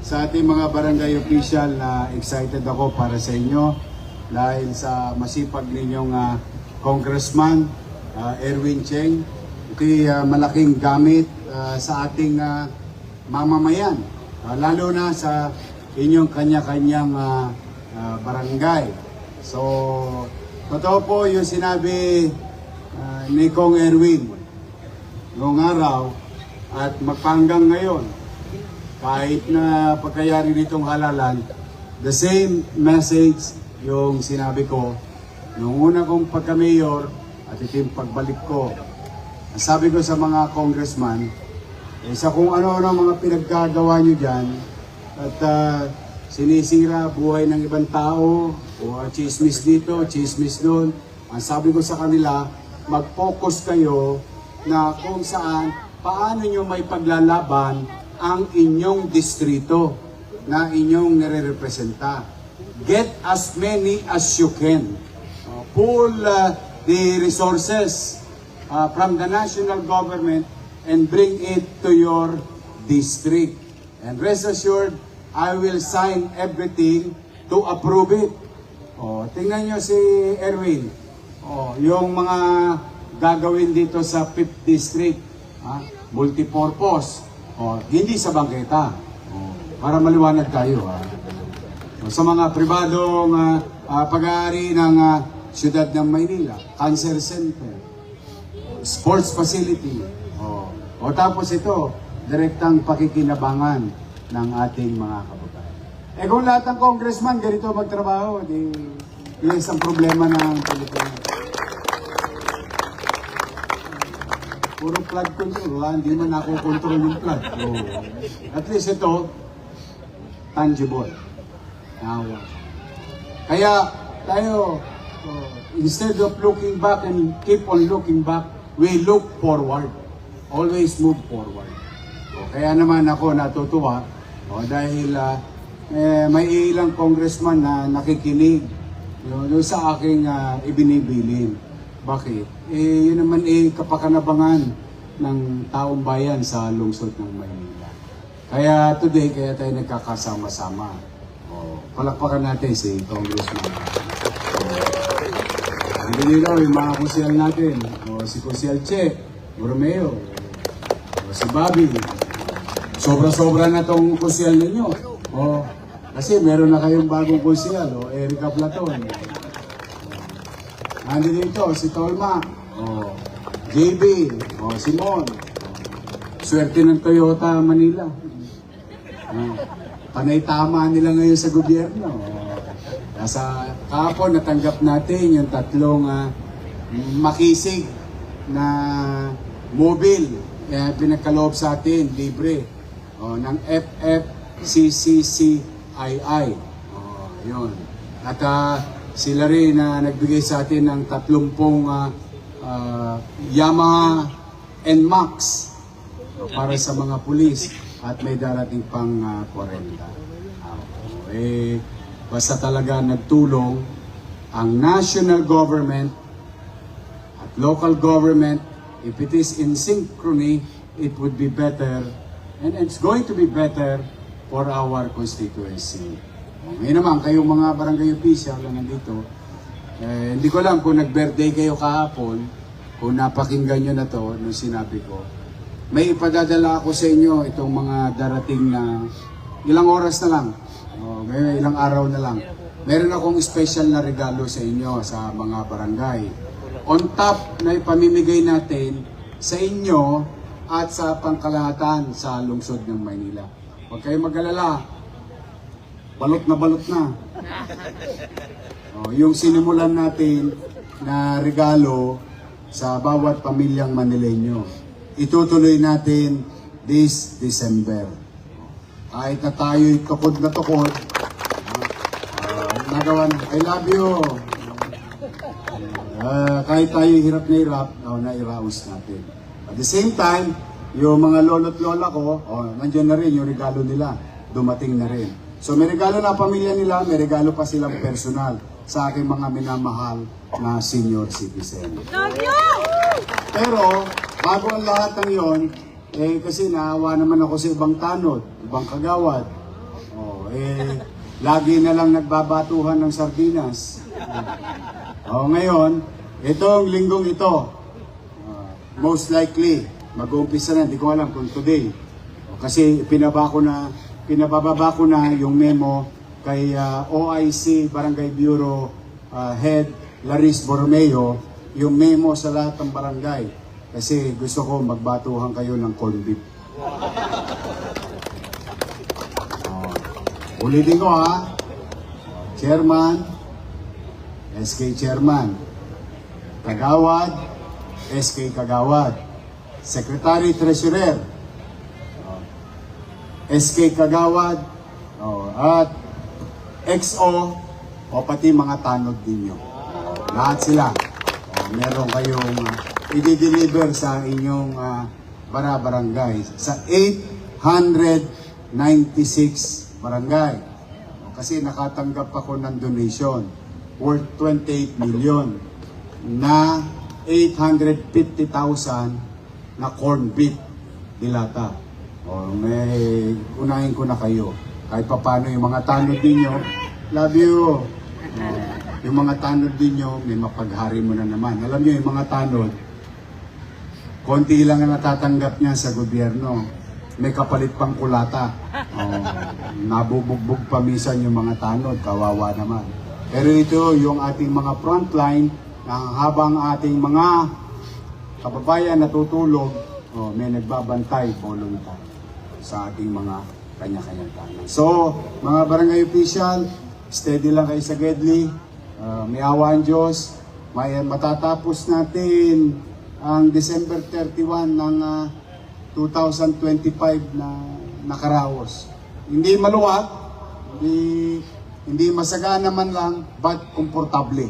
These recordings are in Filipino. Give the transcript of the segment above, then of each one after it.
sa ating mga barangay official na excited ako para sa inyo dahil sa masipag ninyong Congressman Erwin Cheng. Ito'y malaking gamit sa ating mamamayan, lalo na sa inyong kanya-kanyang barangay. So, totoo po yung sinabi ni Kong Erwin noong araw at magpanggang ngayon. Kahit na pagkayari nitong halalan, the same message yung sinabi ko noong una kong pagka-mayor at ito yung pagbalik ko. Sabi ko sa mga congressman, sa kung ano-ano mga pinaggagawa nyo dyan at sinisira buhay ng ibang tao o chismis dito, chismis doon. Ang sabi ko sa kanila, mag-focus kayo na kung saan, paano nyo may paglalaban ang inyong distrito na inyong nire-representa. Get as many as you can. Pull the resources from the national government and bring it to your district. And rest assured, I will sign everything to approve it. Tingnan nyo si Erwin. Yung mga gagawin dito sa 5th District, multipurpose. Hindi sa bangketa. Para maliwanag tayo. Sa mga pribadong pag-aari ng siyudad ng Maynila, cancer center, sports facility. Tapos ito, direktang pakikinabangan ng ating mga kababayan. Kung lahat ng congressman ganito magtrabaho, yun isang problema ng Pilipinas. Puro flood control, hindi man ako control yung flood. So, at least ito, tangible. Kaya tayo, instead of looking back and keep on looking back, we look forward. Always move forward. Kaya naman ako natutuwa dahil may ilang congressman na nakikinig sa aking ibinibilin. Bakit? Yun naman kapakanabangan ng taong bayan sa lungsod ng Maynila. Kaya today, kaya tayo nagkakasama-sama. Palakpakan natin si Congressman. Hindi nila yung mga kusyal natin. Si Kusyal Che, Romeo, si Bobby. Sobra-sobra na tong kusyal ninyo. Kasi meron na kayong bagong kusyal, Erica Platon. Nandito dito, si Tolma, JB, Simon. Swerte ng Toyota Manila. Panay-tama nila ngayon sa gobyerno. Nasa kahapon, natanggap natin yung tatlong makisig na mobile. Pinagkaloob sa atin, libre. Ng FFCCCII. Yun. At sila rin na nagbigay sa atin ng 30 Yamaha NMAX para sa mga pulis at may darating pang 40. Basta talaga nagtulong ang national government at local government. If it is in synchrony, it would be better and it's going to be better for our constituency. Ngayon naman, kayong mga barangay official na nandito, hindi ko alam kung nag-birthday kayo kahapon, kung napakinggan nyo na to, nung sinabi ko. May ipadadala ako sa inyo itong mga darating na ilang oras na lang, may ilang araw na lang. Meron akong special na regalo sa inyo sa mga barangay. On top na ipamimigay natin sa inyo at sa pangkalahatan sa lungsod ng Maynila. Huwag kayong mag-alala. Balot na. Yung sinimulan natin na regalo sa bawat pamilyang Manileño. Itutuloy natin this December. Kahit na tayo'y tukod na tukod, nagawa na, I love you. Kahit tayo'y hirap na hirap, nairaos natin. At the same time, yung mga lolo't lola ko, nandiyan na rin yung regalo nila, dumating na rin. So may regalo na pamilya nila, may regalo pa silang personal sa aking mga minamahal na senior citizen. Pero bago ang lahat ng yon, kasi naawa naman ako sa ibang tanod, ibang kagawad. Oh, lagi na lang nagbabatuhan ng sardinas. Oh, ngayon, itong linggong ito, most likely, mag-uumpisa na, hindi ko alam kung today. Kasi pinababa ko na yung memo kay OIC, Barangay Bureau Head Laris Borromeo, yung memo sa lahat ng barangay. Kasi gusto ko magbatuhan kayo ng corned beef. Ulitin ko ha, Chairman, SK Chairman, Kagawad, SK Kagawad, Secretary Treasurer, SK Kagawad, at XO, o pati mga tanod ninyo. Lahat sila. Meron kayong i-deliver sa inyong barangay sa 896 barangay. Kasi nakatanggap ako ng donation worth 28 million na 850,000 na corned beef dilata. May unahin ko na kayo. Kahit pa paano yung mga tanod ninyo, love you. Yung mga tanod ninyo, may mapaghari mo na naman. Alam niyo yung mga tanod, konti lang ang natatanggap niya sa gobyerno. May kapalit pang kulata. Nabubugbog pa minsan yung mga tanod, kawawa naman. Pero ito yung ating mga frontline na habang ating mga kababayan natutulog, may nagbabantay, volunteer sa ating mga kanya-kanyang tanan. So, mga barangay official, steady lang kayo sa Gedli. May awa ang Diyos. Matatapos natin ang December 31 ng 2025 na nakaraos. Hindi maluwag, hindi masagana man lang, but komportable.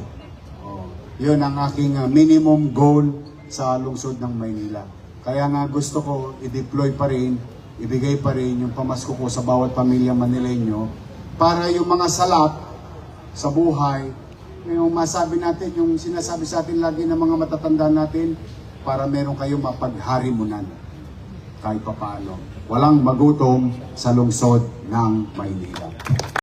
Yun ang aking minimum goal sa lungsod ng Maynila. Kaya nga gusto ko i-deploy pa rin, ibigay pa rin yung pamasko ko sa bawat pamilya Manileño para yung mga salap sa buhay, yung masabi natin, yung sinasabi sa atin lagi ng mga matatanda natin, para meron kayong mapagharimunan kahit papaano. Walang magutom sa lungsod ng Maynila.